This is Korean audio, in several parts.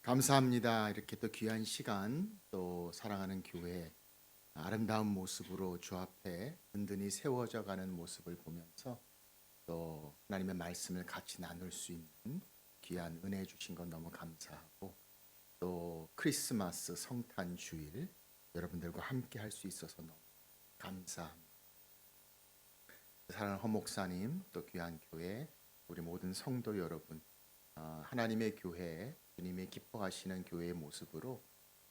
감사합니다. 이렇게 또 귀한 시간, 또 사랑하는 교회 아름다운 모습으로 주 앞에 든든히 세워져 가는 모습을 보면서 또 하나님의 말씀을 같이 나눌 수 있는 귀한 은혜 주신 건 너무 감사하고, 또 크리스마스 성탄 주일 여러분들과 함께 할 수 있어서 너무 감사합니다. 사랑하는 허 목사님, 또 귀한 교회, 우리 모든 성도 여러분, 하나님의 교회, 주님이 기뻐하시는 교회의 모습으로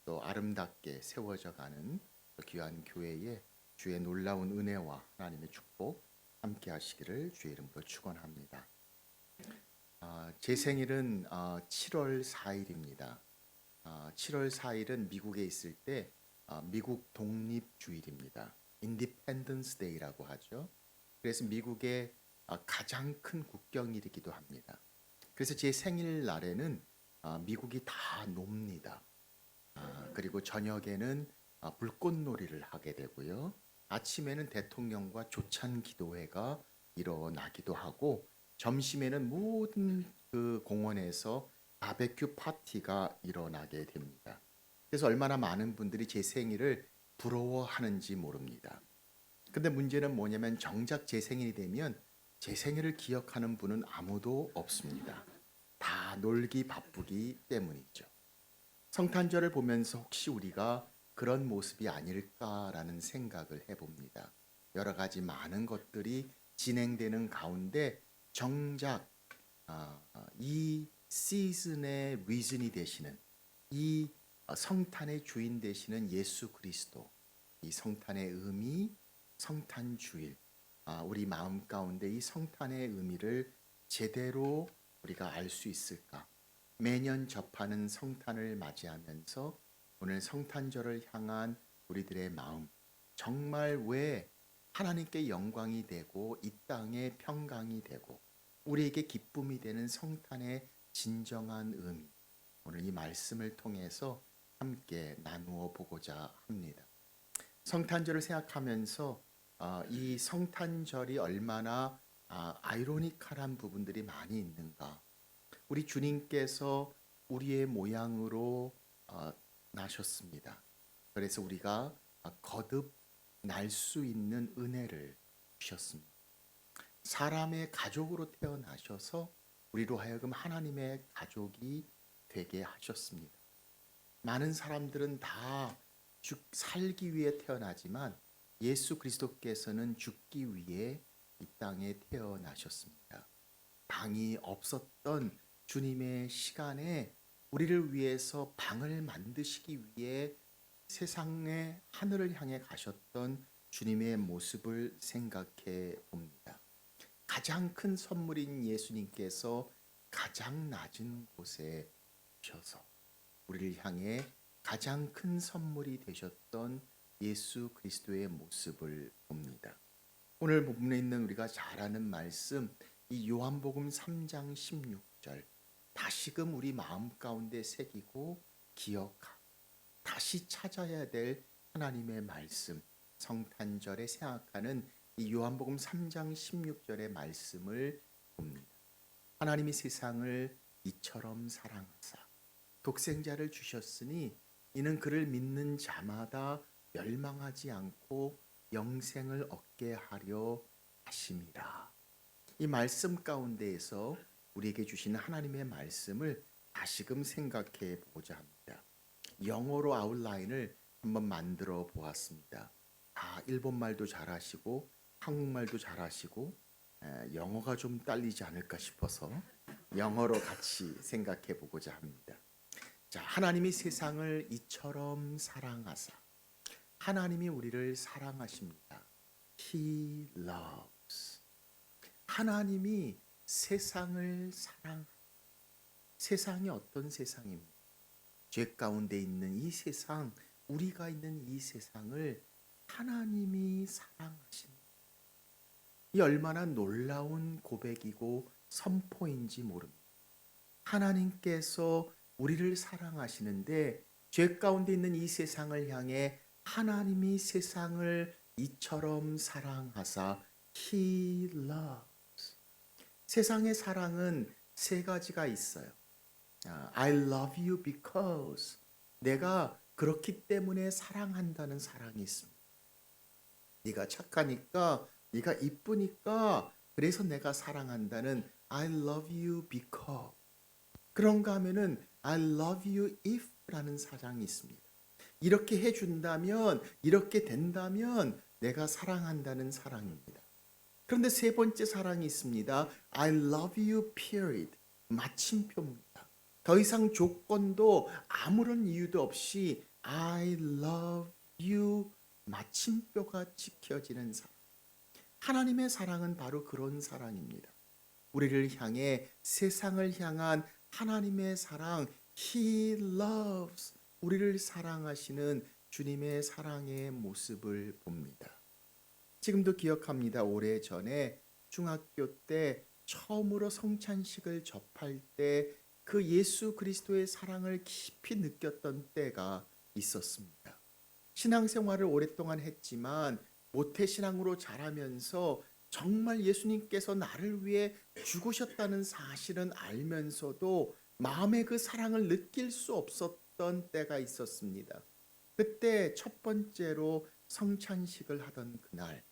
또 아름답게 세워져 가는 귀한 교회에 주의 놀라운 은혜와 하나님의 축복 함께 하시기를 주의 이름으로 축원합니다. 제 생일은 7월 4일입니다. 7월 4일은 미국에 있을 때 미국 독립주일입니다. 인디펜던스 데이라고 하죠. 그래서 미국의 가장 큰 국경일이기도 합니다. 그래서 제 생일날에는 미국이 다 놉니다. 그리고 저녁에는 불꽃놀이를 하게 되고요. 아침에는 대통령과 조찬 기도회가 일어나기도 하고, 점심에는 모든 그 공원에서 바베큐 파티가 일어나게 됩니다. 그래서 얼마나 많은 분들이 제 생일을 부러워하는지 모릅니다. 근데 문제는 뭐냐면 정작 제 생일이 되면 제 생일을 기억하는 분은 아무도 없습니다. 다 놀기 바쁘기 때문이죠. 성탄절을 보면서 혹시 우리가 그런 모습이 아닐까라는 생각을 해봅니다. 여러 가지 많은 것들이 진행되는 가운데 정작 이 시즌의 리즌이 되시는, 이 성탄의 주인 되시는 예수 그리스도, 이 성탄의 의미, 성탄 주일, 우리 마음 가운데 이 성탄의 의미를 제대로 우리가 알 수 있을까? 매년 접하는 성탄을 맞이하면서 오늘 성탄절을 향한 우리들의 마음, 정말 왜 하나님께 영광이 되고 이 땅에 평강이 되고 우리에게 기쁨이 되는 성탄의 진정한 의미, 오늘 이 말씀을 통해서 함께 나누어 보고자 합니다. 성탄절을 생각하면서 이 성탄절이 얼마나 아이러니컬한 부분들이 많이 있는가. 우리 주님께서 우리의 모양으로 나셨습니다. 그래서 우리가 거듭 날 수 있는 은혜를 주셨습니다. 사람의 가족으로 태어나셔서 우리로 하여금 하나님의 가족이 되게 하셨습니다. 많은 사람들은 다 살기 위해 태어나지만 예수 그리스도께서는 죽기 위해 이 땅에 태어나셨습니다. 방이 없었던 주님의 시간에 우리를 위해서 방을 만드시기 위해 세상의 하늘을 향해 가셨던 주님의 모습을 생각해 봅니다. 가장 큰 선물인 예수님께서 가장 낮은 곳에 오셔서 우리를 향해 가장 큰 선물이 되셨던 예수 그리스도의 모습을 봅니다. 오늘 본문에 있는 우리가 잘 아는 말씀, 이 요한복음 3장 16절, 다시금 우리 마음 가운데 새기고 기억하고 다시 찾아야 될 하나님의 말씀, 성탄절에 생각하는 이 요한복음 3장 16절의 말씀을 봅니다. 하나님이 세상을 이처럼 사랑하사 독생자를 주셨으니 이는 그를 믿는 자마다 멸망하지 않고 영생을 얻게 하려 하심이라. 이 말씀 가운데에서 우리에게 주시는 하나님의 말씀을 다시금 생각해 보고자 합니다. 영어로 아웃라인을 한번 만들어 보았습니다. 일본말도 잘하시고 한국말도 잘하시고 영어가 좀 딸리지 않을까 싶어서 영어로 같이 생각해 보고자 합니다. 자, 하나님이 세상을 이처럼 사랑하사, 하나님이 우리를 사랑하십니다. He loves. 하나님이 세상을 세상이 어떤 세상입니까? 죄 가운데 있는 이 세상, 우리가 있는 이 세상을 하나님이 사랑하십니다. 이 얼마나 놀라운 고백이고 선포인지 모릅니다. 하나님께서 우리를 사랑하시는데 죄 가운데 있는 이 세상을 향해 하나님이 세상을 이처럼 사랑하사 He loves. 세상의 사랑은 세 가지가 있어요. I love you because 내가 그렇기 때문에 사랑한다는 사랑이 있습니다. 네가 착하니까, 네가 이쁘니까 그래서 내가 사랑한다는 I love you because. 그런가 하면은 I love you if 라는 사랑이 있습니다. 이렇게 해준다면, 이렇게 된다면 내가 사랑한다는 사랑입니다. 그런데 세 번째 사랑이 있습니다. I love you period. 마침표입니다. 더 이상 조건도 아무런 이유도 없이 I love you 마침표가 지켜지는 사랑. 하나님의 사랑은 바로 그런 사랑입니다. 우리를 향해 세상을 향한 하나님의 사랑, He loves, 우리를 사랑하시는 주님의 사랑의 모습을 봅니다. 지금도 기억합니다. 오래전에 중학교 때 처음으로 성찬식을 접할 때 그 예수 그리스도의 사랑을 깊이 느꼈던 때가 있었습니다. 신앙생활을 오랫동안 했지만 모태신앙으로 자라면서 정말 예수님께서 나를 위해 죽으셨다는 사실은 알면서도 마음의 그 사랑을 느낄 수 없었던 때가 있었습니다. 그때 첫 번째로 성찬식을 하던 그날,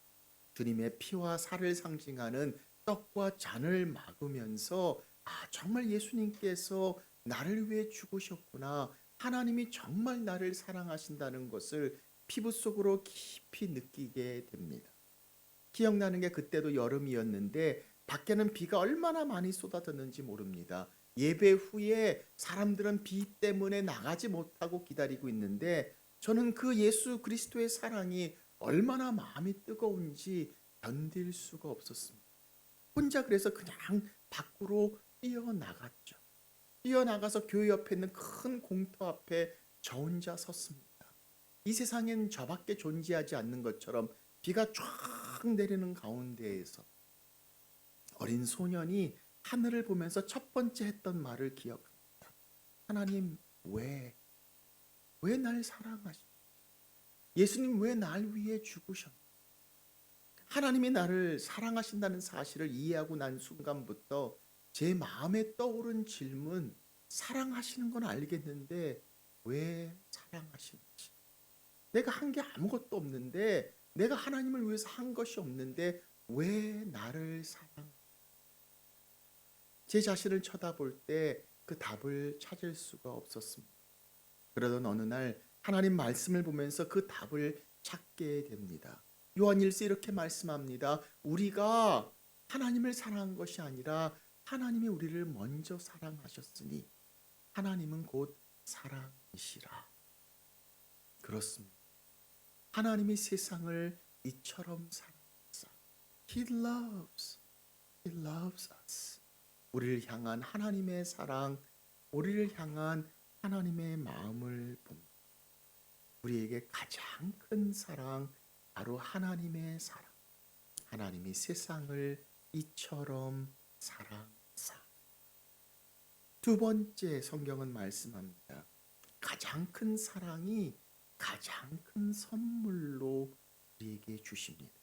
주님의 피와 살을 상징하는 떡과 잔을 막으면서 정말 예수님께서 나를 위해 죽으셨구나. 하나님이 정말 나를 사랑하신다는 것을 피부 속으로 깊이 느끼게 됩니다. 기억나는 게 그때도 여름이었는데 밖에는 비가 얼마나 많이 쏟아졌는지 모릅니다. 예배 후에 사람들은 비 때문에 나가지 못하고 기다리고 있는데 저는 그 예수 그리스도의 사랑이 얼마나 마음이 뜨거운지 견딜 수가 없었습니다. 혼자 그래서 그냥 밖으로 뛰어나갔죠. 뛰어나가서 교회 옆에 있는 큰 공터 앞에 저 혼자 섰습니다. 이 세상엔 저밖에 존재하지 않는 것처럼 비가 쫙 내리는 가운데에서 어린 소년이 하늘을 보면서 첫 번째 했던 말을 기억합니다. 하나님, 왜 날 사랑하시죠? 예수님 왜 날 위해 죽으셨나요? 하나님이 나를 사랑하신다는 사실을 이해하고 난 순간부터 제 마음에 떠오른 질문, 사랑하시는 건 알겠는데 왜 사랑하시는지. 내가 한 게 아무것도 없는데, 내가 하나님을 위해서 한 것이 없는데 왜 나를 사랑하시는지. 제 자신을 쳐다볼 때 그 답을 찾을 수가 없었습니다. 그러던 어느 날 하나님 말씀을 보면서 그 답을 찾게 됩니다. 요한일서 이렇게 말씀합니다. 우리가 하나님을 사랑한 것이 아니라 하나님이 우리를 먼저 사랑하셨으니 하나님은 곧 사랑이시라. 그렇습니다. 하나님이 세상을 이처럼 사랑하사 He loves us. 우리를 향한 하나님의 사랑, 우리를 향한 하나님의 마음을 봅니다. 우리에게 가장 큰 사랑, 바로 하나님의 사랑. 하나님이 세상을 이처럼 사랑하사. 두 번째 성경은 말씀합니다. 가장 큰 사랑이 가장 큰 선물로 우리에게 주십니다.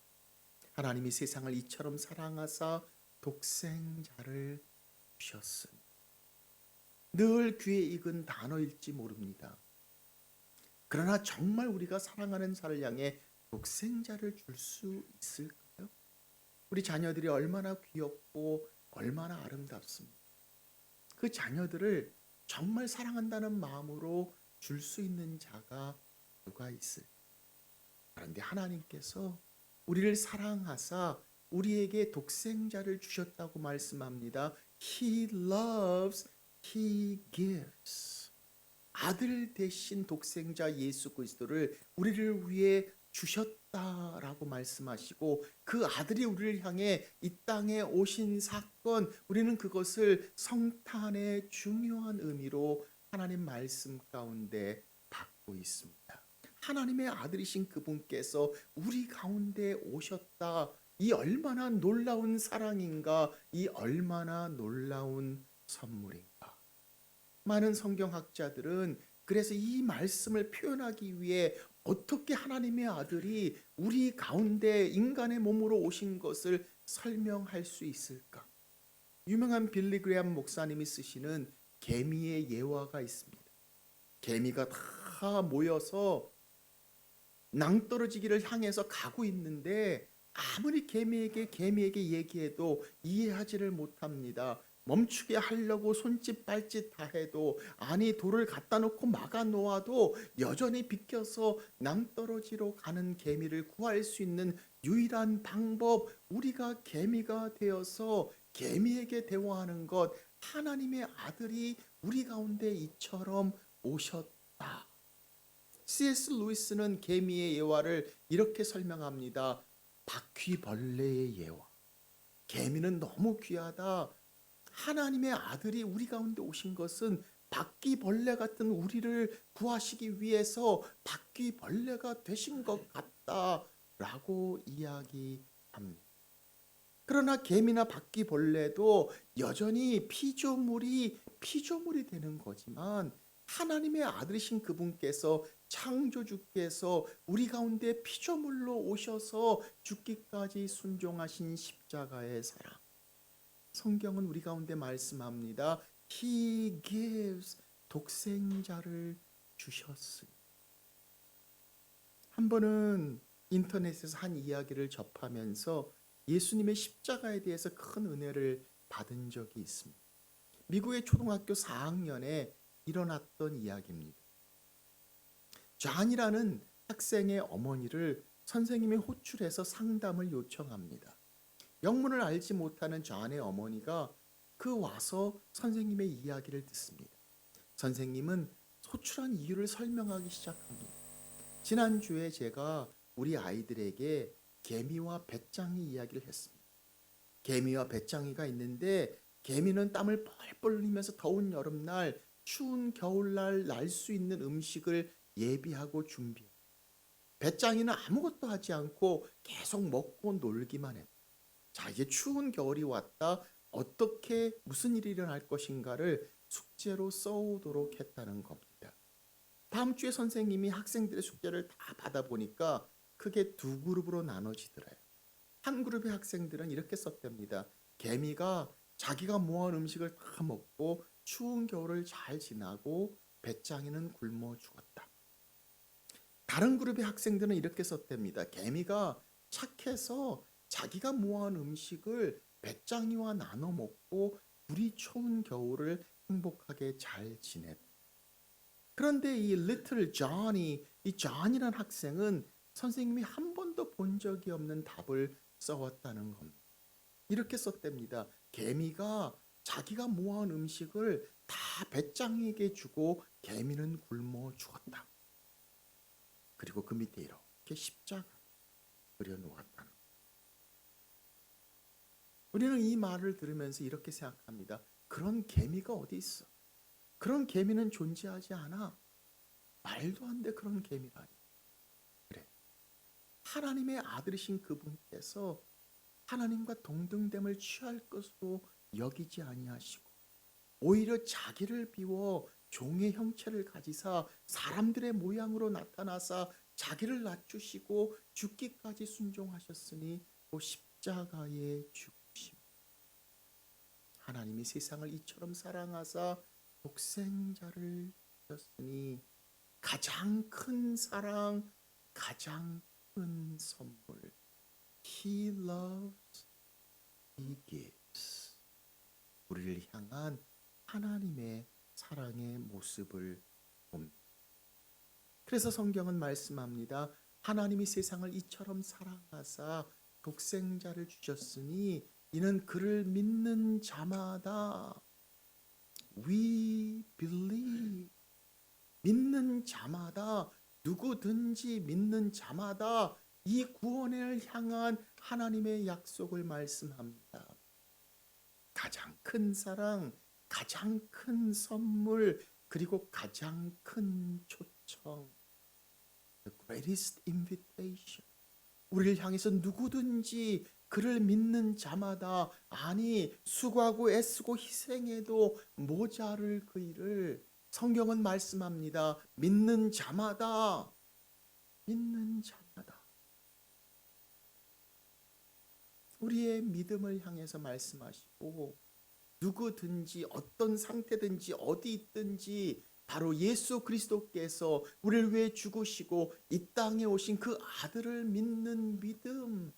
하나님이 세상을 이처럼 사랑하사 독생자를 주셨으니. 늘 귀에 익은 단어일지 모릅니다. 그러나 정말 우리가 사랑하는 자를 향해 독생자를 줄 수 있을까요? 우리 자녀들이 얼마나 귀엽고 얼마나 아름답습니다. 그 자녀들을 정말 사랑한다는 마음으로 줄 수 있는 자가 누가 있을까요? 그런데 하나님께서 우리를 사랑하사 우리에게 독생자를 주셨다고 말씀합니다. He loves, He gives. 아들 대신 독생자 예수 그리스도를 우리를 위해 주셨다라고 말씀하시고 그 아들이 우리를 향해 이 땅에 오신 사건, 우리는 그것을 성탄의 중요한 의미로 하나님 말씀 가운데 받고 있습니다. 하나님의 아들이신 그분께서 우리 가운데 오셨다. 이 얼마나 놀라운 사랑인가, 이 얼마나 놀라운 선물인가. 많은 성경학자들은 그래서 이 말씀을 표현하기 위해 어떻게 하나님의 아들이 우리 가운데 인간의 몸으로 오신 것을 설명할 수 있을까? 유명한 빌리 그레엄 목사님이 쓰시는 개미의 예화가 있습니다. 개미가 다 모여서 낭떠러지기를 향해서 가고 있는데 아무리 개미에게 얘기해도 이해하지를 못합니다. 멈추게 하려고 손짓 발짓 다 해도, 아니 돌을 갖다 놓고 막아 놓아도 여전히 비껴서 낭떠러지로 가는 개미를 구할 수 있는 유일한 방법, 우리가 개미가 되어서 개미에게 대화하는 것, 하나님의 아들이 우리 가운데 이처럼 오셨다. C.S. 루이스는 개미의 예화를 이렇게 설명합니다. 바퀴벌레의 예화. 개미는 너무 귀하다. 하나님의 아들이 우리 가운데 오신 것은 바퀴벌레 같은 우리를 구하시기 위해서 바퀴벌레가 되신 것 같다 라고 이야기합니다. 그러나 개미나 바퀴벌레도 여전히 피조물이 되는 거지만, 하나님의 아들이신 그분께서, 창조주께서 우리 가운데 피조물로 오셔서 죽기까지 순종하신 십자가의 사랑, 성경은 우리 가운데 말씀합니다. He gives, 독생자를 주셨으니. 한 번은 인터넷에서 한 이야기를 접하면서 예수님의 십자가에 대해서 큰 은혜를 받은 적이 있습니다. 미국의 초등학교 4학년에 일어났던 이야기입니다. 존이라는 학생의 어머니를 선생님이 호출해서 상담을 요청합니다. 영문을 알지 못하는 존의 어머니가 와서 선생님의 이야기를 듣습니다. 선생님은 호출한 이유를 설명하기 시작합니다. 지난주에 제가 우리 아이들에게 개미와 배짱이 이야기를 했습니다. 개미와 배짱이가 있는데, 개미는 땀을 뻘뻘 흘리면서 더운 여름날, 추운 겨울날 날 수 있는 음식을 예비하고 준비해요. 배짱이는 아무것도 하지 않고 계속 먹고 놀기만 해요. 자, 이제 추운 겨울이 왔다. 어떻게 무슨 일이 일어날 것인가를 숙제로 써오도록 했다는 겁니다. 다음 주에 선생님이 학생들의 숙제를 다 받아보니까 크게 두 그룹으로 나눠지더래요. 한 그룹의 학생들은 이렇게 썼답니다. 개미가 자기가 모아온 음식을 다 먹고 추운 겨울을 잘 지나고 배짱이는 굶어 죽었다. 다른 그룹의 학생들은 이렇게 썼답니다. 개미가 착해서 자기가 모아온 음식을 배짱이와 나눠 먹고 둘이 추운 겨울을 행복하게 잘 지냈다. 그런데 이 리틀 존이, 이 존이라는 학생은 선생님이 한 번도 본 적이 없는 답을 써왔다는 겁니다. 이렇게 썼답니다. 개미가 자기가 모아온 음식을 다 배짱이에게 주고 개미는 굶어 죽었다. 그리고 그 밑에 이렇게 십자가 그려놓았다는. 우리는 이 말을 들으면서 이렇게 생각합니다. 그런 개미가 어디 있어? 그런 개미는 존재하지 않아. 말도 안 돼, 그런 개미라니. 그래, 하나님의 아들이신 그분께서 하나님과 동등됨을 취할 것으로 여기지 아니하시고, 오히려 자기를 비워 종의 형체를 가지사 사람들의 모양으로 나타나사 자기를 낮추시고 죽기까지 순종하셨으니 또 십자가에 죽으심. 하나님이 세상을 이처럼 사랑하사 독생자를 주셨으니 가장 큰 사랑, 가장 큰 선물. He loves, He gives. 우리를 향한 하나님의 사랑의 모습을 봅니다. 그래서 성경은 말씀합니다. 하나님이 세상을 이처럼 사랑하사 독생자를 주셨으니 이는 그를 믿는 자마다, we believe, 믿는 자마다, 누구든지 믿는 자마다 이 구원을 향한 하나님의 약속을 말씀합니다. 가장 큰 사랑, 가장 큰 선물, 그리고 가장 큰 초청. The greatest invitation. 우리를 향해서 누구든지 그를 믿는 자마다, 아니 수고하고 애쓰고 희생해도 모자를 그 일을, 성경은 말씀합니다. 믿는 자마다, 믿는 자마다. 우리의 믿음을 향해서 말씀하시고 누구든지 어떤 상태든지 어디 있든지 바로 예수 그리스도께서 우리를 위해 죽으시고 이 땅에 오신 그 아들을 믿는 믿음,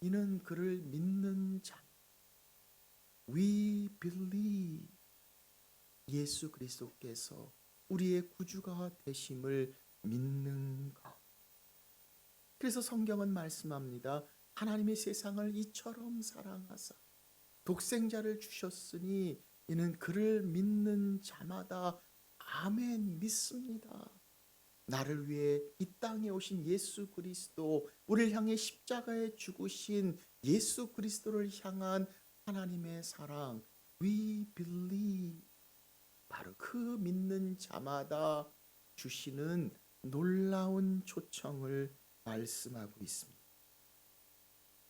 이는 그를 믿는 자. We believe 예수 그리스도께서 우리의 구주가 되심을 믿는 것. 그래서 성경은 말씀합니다. 하나님이 세상을 이처럼 사랑하사 독생자를 주셨으니 이는 그를 믿는 자마다 아멘 믿습니다. 나를 위해 이 땅에 오신 예수 그리스도, 우리를 향해 십자가에 죽으신 예수 그리스도를 향한 하나님의 사랑, we believe, 바로 그 믿는 자마다 주시는 놀라운 초청을 말씀하고 있습니다.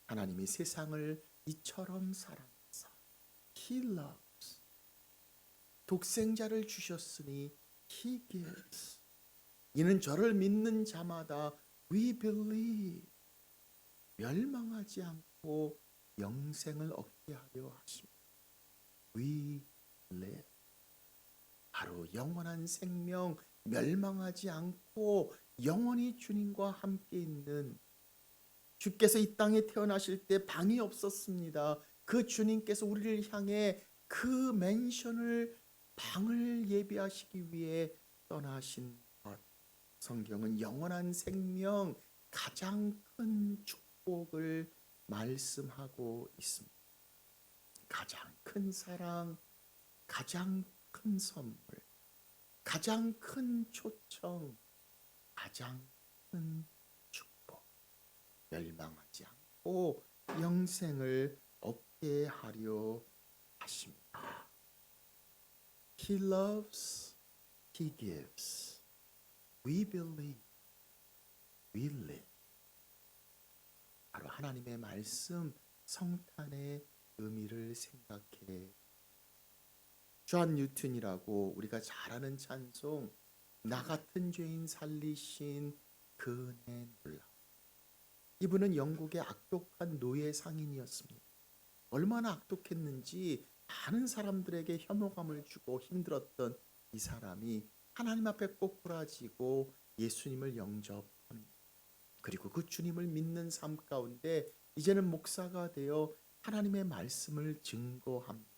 하나님이 세상을 이처럼 사랑하사 He loves, 독생자를 주셨으니 He gives, 이는 저를 믿는 자마다 we believe, 멸망하지 않고 영생을 얻게 하려 하십니다. We live, 바로 영원한 생명, 멸망하지 않고 영원히 주님과 함께 있는, 주께서 이 땅에 태어나실 때 방이 없었습니다. 그 주님께서 우리를 향해 그 맨션을, 방을 예비하시기 위해 떠나신 것. 성경은 영원한 생명, 가장 큰 축복을 말씀하고 있습니다. 가장 큰 사랑, 가장 큰 선물, 가장 큰 초청, 가장 큰 축복, 멸망하지 않고 영생을 얻게 하려 하십니다. He loves, He gives. We believe, we live. 바로 하나님의 말씀, 성탄의 의미를 생각해. 존 뉴턴이라고 우리가 잘 아는 찬송, 나 같은 죄인 살리신 그 은혜 놀라. 이분은 영국의 악독한 노예 상인이었습니다. 얼마나 악독했는지 많은 사람들에게 혐오감을 주고 힘들었던 이 사람이 하나님 앞에 꼬꾸라지고 예수님을 영접합니다. 그리고 그 주님을 믿는 삶 가운데 이제는 목사가 되어 하나님의 말씀을 증거합니다.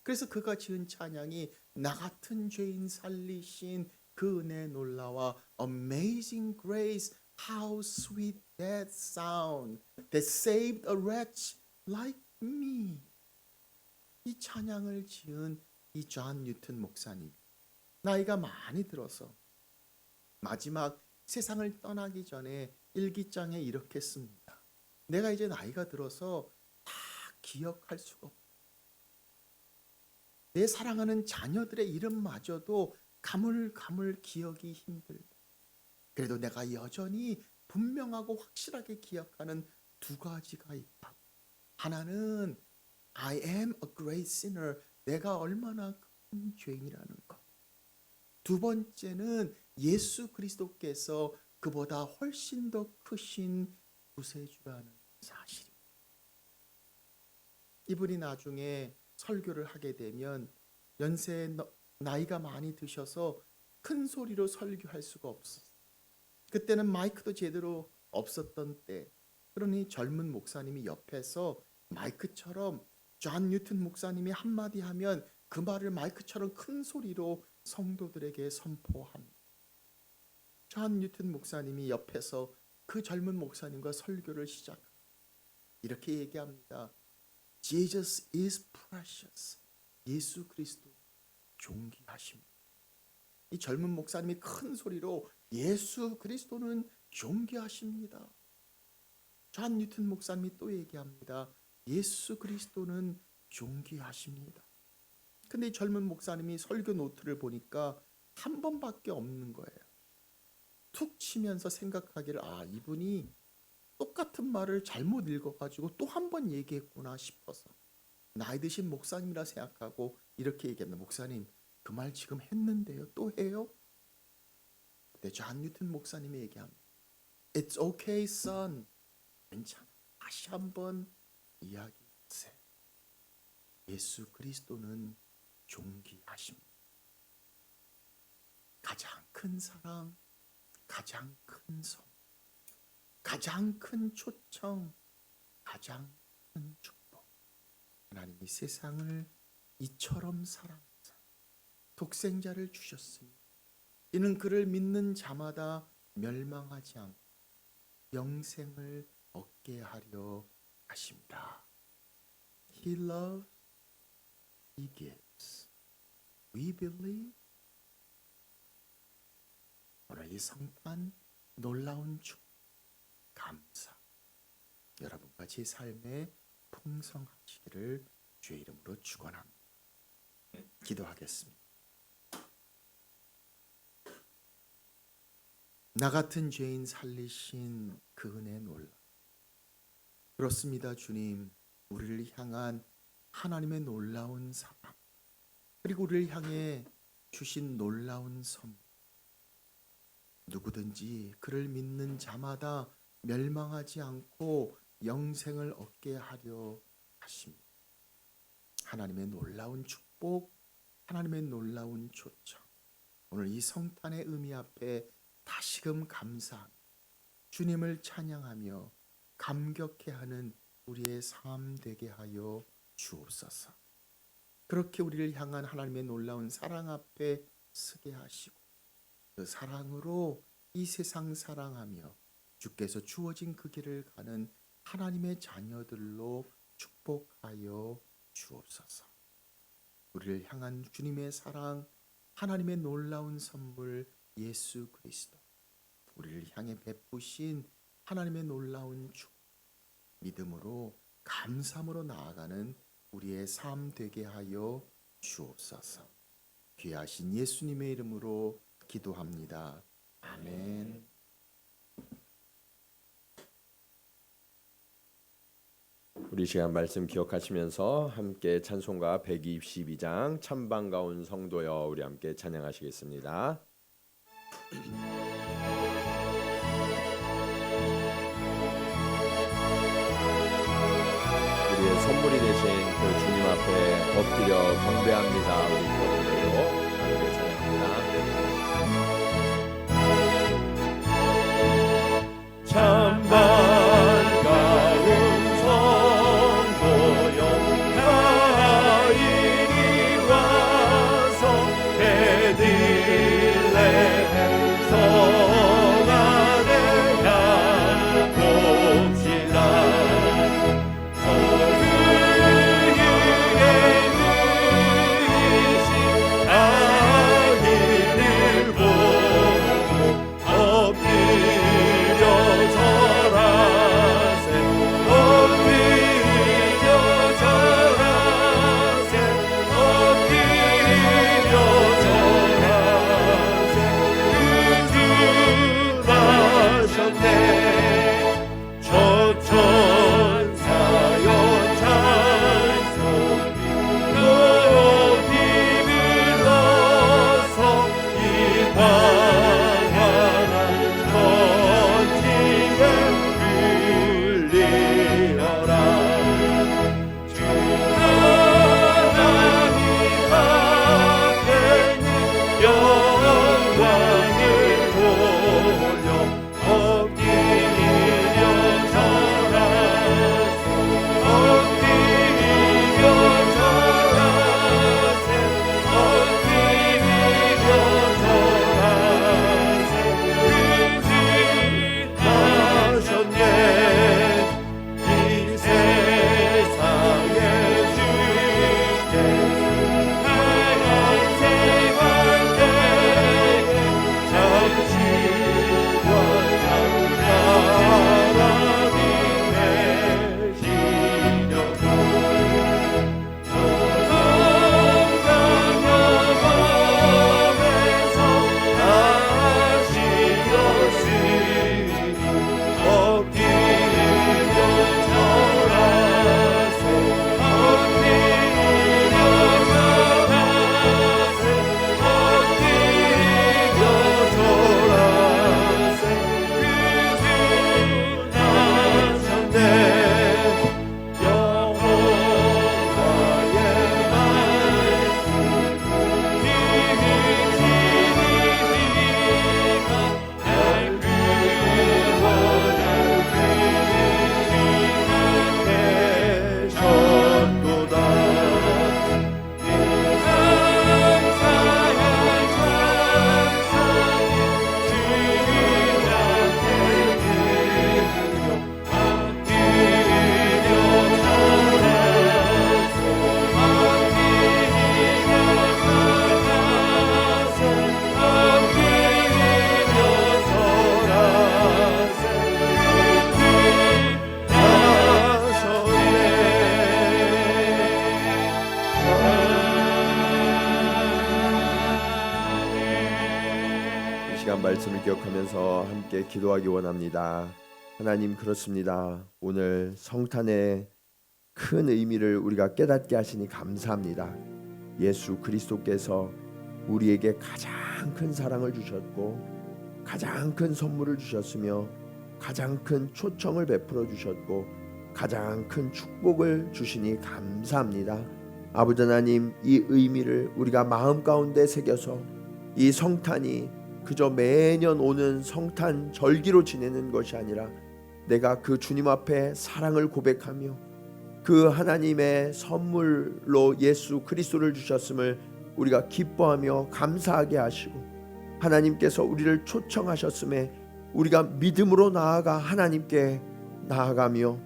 그래서 그가 지은 찬양이 나 같은 죄인 살리신 그 은혜 놀라와 Amazing Grace, how sweet that sound that saved a wretch like me. 이 찬양을 지은 이 존 뉴턴 목사님, 나이가 많이 들어서 마지막 세상을 떠나기 전에 일기장에 이렇게 씁니다. 내가 이제 나이가 들어서 다 기억할 수가 없다. 내 사랑하는 자녀들의 이름마저도 가물가물 기억이 힘들다. 그래도 내가 여전히 분명하고 확실하게 기억하는 두 가지가 있다. 하나는 I am a great sinner, 내가 얼마나 큰 죄인이라는 것. 두 번째는 예수 그리스도께서 그보다 훨씬 더 크신 구세주라는 사실입니다. 이분이 나중에 설교를 하게 되면 연세 나이가 많이 드셔서 큰 소리로 설교할 수가 없었어요. 그때는 마이크도 제대로 없었던 때. 그러니 젊은 목사님이 옆에서 마이크처럼 존 뉴턴 목사님이 한마디 하면 그 말을 마이크처럼 큰 소리로 성도들에게 선포합니다. 존 뉴턴 목사님이 옆에서 그 젊은 목사님과 설교를 시작합니다. 이렇게 얘기합니다. Jesus is precious. 예수 그리스도 존귀하십니다. 이 젊은 목사님이 큰 소리로 예수 그리스도는 존귀하십니다. 존 뉴턴 목사님이 또 얘기합니다. 예수 그리스도는 존귀하십니다. 근데 이 젊은 목사님이 설교 노트를 보니까 한 번밖에 없는 거예요. 툭 치면서 생각하기를 이분이 똑같은 말을 잘못 읽어가지고 또 한 번 얘기했구나 싶어서 나이 드신 목사님이라 생각하고 이렇게 얘기합니다. 목사님, 그 말 지금 했는데요. 또 해요? 그때 존 뉴턴 목사님이 얘기합니다. It's okay, son. 괜찮아. 다시 한번 이야기하세요. 예수 그리스도는 존귀하십니다. 가장 큰 사랑, 가장 큰 성, 가장 큰 초청, 가장 큰 축복. 하나님이 세상을 이처럼 사랑하사 독생자를 주셨으니 이는 그를 믿는 자마다 멸망하지 않고 영생을 얻게 하려 하십니다. He loves, He gives. We believe. 오늘 이 성탄 놀라운 축복, 감사. 여러분과 제 삶에 풍성하시기를 주의 이름으로 축원합니다. 기도하겠습니다. 나 같은 죄인 살리신 그 은혜 놀라. 그렇습니다, 주님. 우리를 향한 하나님의 놀라운 사랑, 그리고 우리를 향해 주신 놀라운 선물. 누구든지 그를 믿는 자마다 멸망하지 않고 영생을 얻게 하려 하십니다. 하나님의 놀라운 축복, 하나님의 놀라운 초청. 오늘 이 성탄의 의미 앞에 다시금 감사하며 주님을 찬양하며 감격해하는 우리의 삶 되게 하여 주옵소서. 그렇게 우리를 향한 하나님의 놀라운 사랑 앞에 서게 하시고 그 사랑으로 이 세상 사랑하며 주께서 주어진 그 길을 가는 하나님의 자녀들로 축복하여 주옵소서. 우리를 향한 주님의 사랑, 하나님의 놀라운 선물 예수 그리스도, 우리를 향해 베푸신 하나님의 놀라운 축복, 믿음으로 감사함으로 나아가는 우리의 삶 되게 하여 주옵소서. 귀하신 예수님의 이름으로 기도합니다. 아멘. 우리 시간 말씀 기억하시면서 함께 찬송가 122장 참 반가운 성도여 우리 함께 찬양하시겠습니다. 우리의 선물이 되신 그 주님 앞에 엎드려 경배합니다. 우리 기도로 함께 찬양합니다. 참 반가운 성도여 가인이 와서 베들레헴 성 안에 가봅시다. 그의 의이신 시간 말씀을 기억하면서 함께 기도하기 원합니다. 하나님, 그렇습니다. 오늘 성탄의 큰 의미를 우리가 깨닫게 하시니 감사합니다. 예수 그리스도께서 우리에게 가장 큰 사랑을 주셨고 가장 큰 선물을 주셨으며 가장 큰 초청을 베풀어 주셨고 가장 큰 축복을 주시니 감사합니다. 아버지 하나님, 이 의미를 우리가 마음 가운데 새겨서 이 성탄이 그저 매년 오는 성탄 절기로 지내는 것이 아니라 내가 그 주님 앞에 사랑을 고백하며 그 하나님의 선물로 예수 그리스도를 주셨음을 우리가 기뻐하며 감사하게 하시고, 하나님께서 우리를 초청하셨음에 우리가 믿음으로 나아가 하나님께 나아가며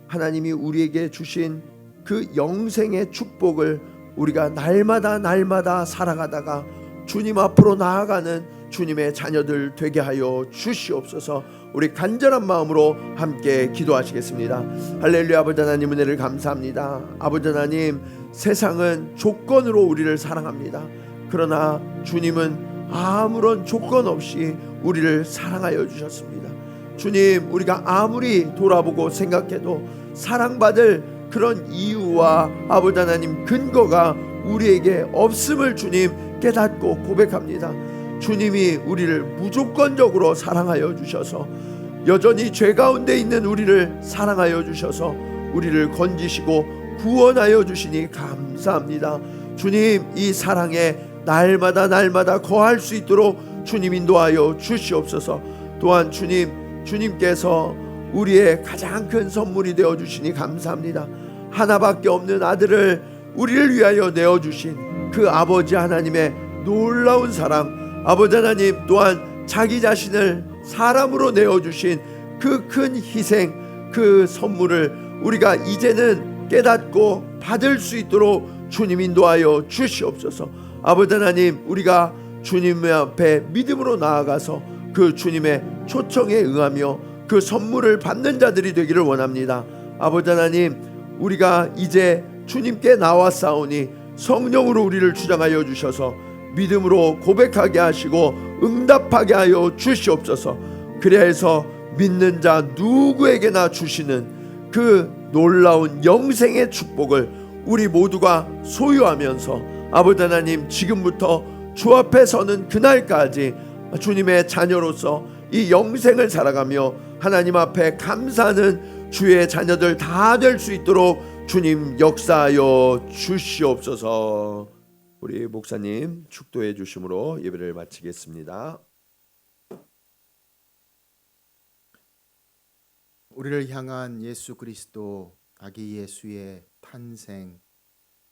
하나님이 우리에게 주신 그 영생의 축복을 우리가 날마다 살아가다가 주님 앞으로 나아가는 주님의 자녀들 되게 하여 주시옵소서. 우리 간절한 마음으로 함께 기도하시겠습니다. 할렐루야. 아버지 하나님, 은혜를 감사합니다. 아버지 하나님, 세상은 조건으로 우리를 사랑합니다. 그러나 주님은 아무런 조건 없이 우리를 사랑하여 주셨습니다. 주님, 우리가 아무리 돌아보고 생각해도 사랑받을 그런 이유와 아버지 하나님 근거가 우리에게 없음을 주님 깨닫고 고백합니다. 주님이 우리를 무조건적으로 사랑하여 주셔서, 여전히 죄 가운데 있는 우리를 사랑하여 주셔서 우리를 건지시고 구원하여 주시니 감사합니다. 주님, 이 사랑에 날마다 거할 수 있도록 주님 인도하여 주시옵소서. 또한 주님께서 우리의 가장 큰 선물이 되어 주시니 감사합니다. 하나밖에 없는 아들을 우리를 위하여 내어 주신 그 아버지 하나님의 놀라운 사랑, 아버지 하나님 또한 자기 자신을 사람으로 내어 주신 그 큰 희생, 그 선물을 우리가 이제는 깨닫고 받을 수 있도록 주님 인도하여 주시옵소서. 아버지 하나님, 우리가 주님 앞에 믿음으로 나아가서 그 주님의 초청에 응하며 그 선물을 받는 자들이 되기를 원합니다. 아버지 하나님, 우리가 이제 주님께 나왔사오니 성령으로 우리를 주장하여 주셔서 믿음으로 고백하게 하시고 응답하게 하여 주시옵소서. 그래야 해서 믿는 자 누구에게나 주시는 그 놀라운 영생의 축복을 우리 모두가 소유하면서 아버지 하나님, 지금부터 주 앞에 서는 그날까지 주님의 자녀로서 이 영생을 살아가며 하나님 앞에 감사하는 주의 자녀들 다 될 수 있도록 주님 역사하여 주시옵소서. 우리 목사님 축도해 주심으로 예배를 마치겠습니다. 우리를 향한 예수 그리스도 아기 예수의 탄생,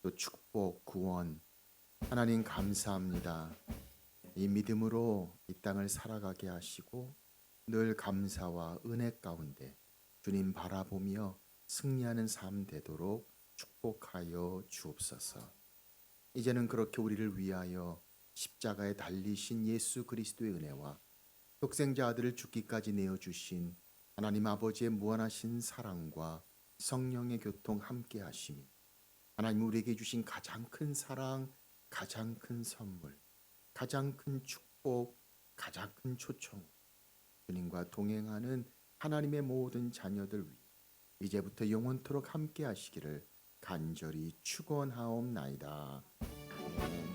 또 축복, 구원, 하나님 감사합니다. 이 믿음으로 이 땅을 살아가게 하시고 늘 감사와 은혜 가운데 주님 바라보며 승리하는 삶 되도록 축복하여 주옵소서. 이제는 그렇게 우리를 위하여 십자가에 달리신 예수 그리스도의 은혜와 독생자 아들을 죽기까지 내어주신 하나님 아버지의 무한하신 사랑과 성령의 교통 함께 하심이, 하나님 우리에게 주신 가장 큰 사랑, 가장 큰 선물, 가장 큰 축복, 가장 큰 초청, 주님과 동행하는 하나님의 모든 자녀들 위해 이제부터 영원토록 함께 하시기를 간절히 축원하옵나이다. 아멘.